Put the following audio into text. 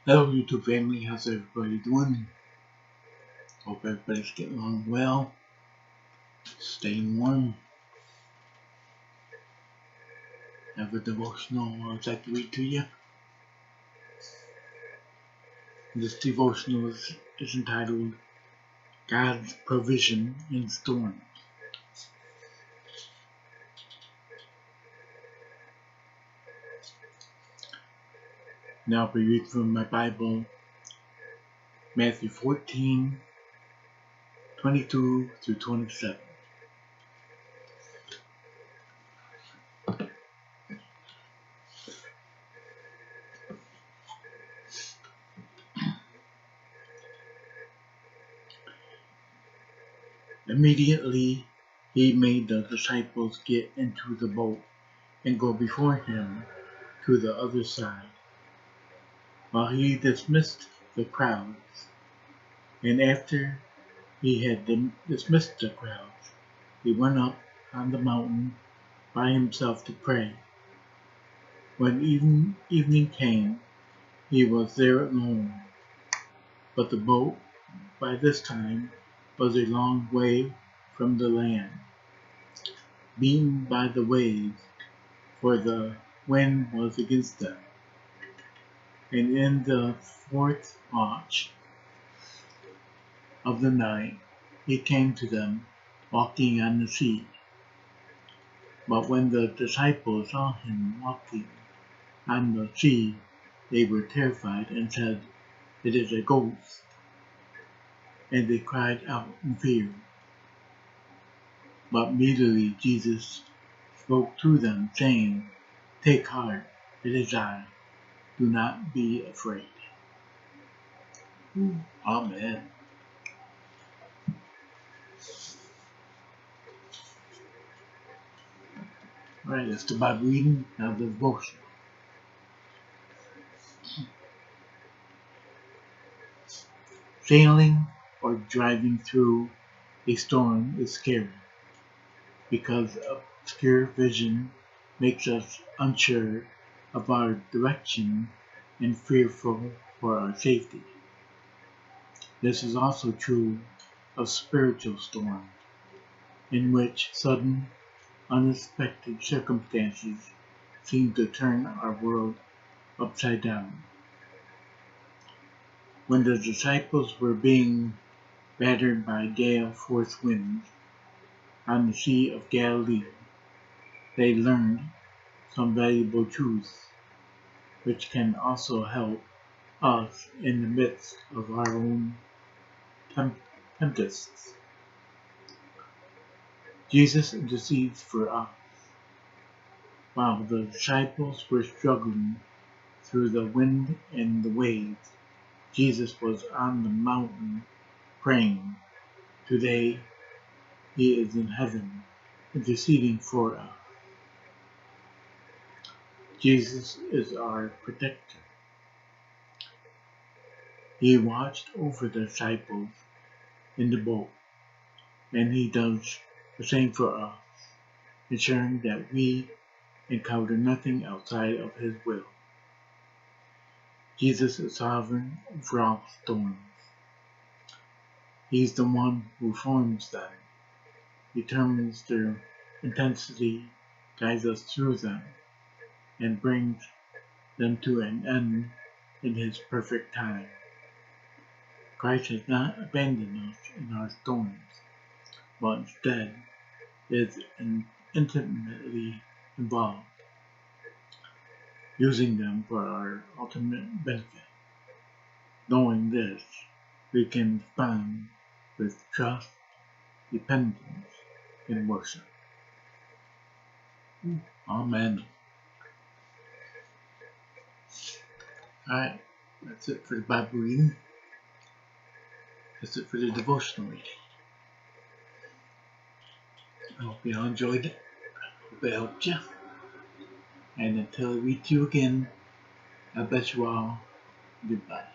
Hello YouTube family, how's everybody doing? Hope everybody's getting along well, staying warm. I have a devotional I'd like to read to you. This devotional is entitled God's Provision in Storms. Now we read from my Bible, Matthew 14, 22 through 27. Immediately he made the disciples get into the boat and go before him to the other side, while he dismissed the crowds. And after he had dismissed the crowds, he went up on the mountain by himself to pray. When evening came, he was there alone. But the boat by this time was a long way from the land, beaten by the waves, for the wind was against them. And in the fourth watch of the night he came to them, walking on the sea. But when the disciples saw him walking on the sea, they were terrified and said, "It is a ghost." And they cried out in fear. But immediately Jesus spoke to them, saying, "Take heart, it is I. Do not be afraid." Amen. Alright, that's the Bible reading. Now the devotion. Sailing or driving through a storm is scary because obscure vision makes us unsure of our direction and fearful for our safety. This is also true of spiritual storms, in which sudden, unexpected circumstances seem to turn our world upside down. When the disciples were being battered by gale force winds on the Sea of Galilee, they learned some valuable truths which can also help us in the midst of our own tempests. Jesus intercedes for us. While the disciples were struggling through the wind and the waves, Jesus was on the mountain praying. Today he is in heaven, interceding for us. Jesus is our protector. He watched over the disciples in the boat, and he does the same for us, ensuring that we encounter nothing outside of his will. Jesus is sovereign over all storms. He's the one who forms them, determines their intensity, guides us through them, and brings them to an end in his perfect time. Christ has not abandoned us in our storms, but instead is intimately involved, using them for our ultimate benefit. Knowing this, we can respond with trust, dependence, and worship. Amen. Alright, that's it for the Bible reading. That's it for the devotional reading. I hope you all enjoyed it. Hope it helped you. And until I read to you again, I bless you all. Goodbye.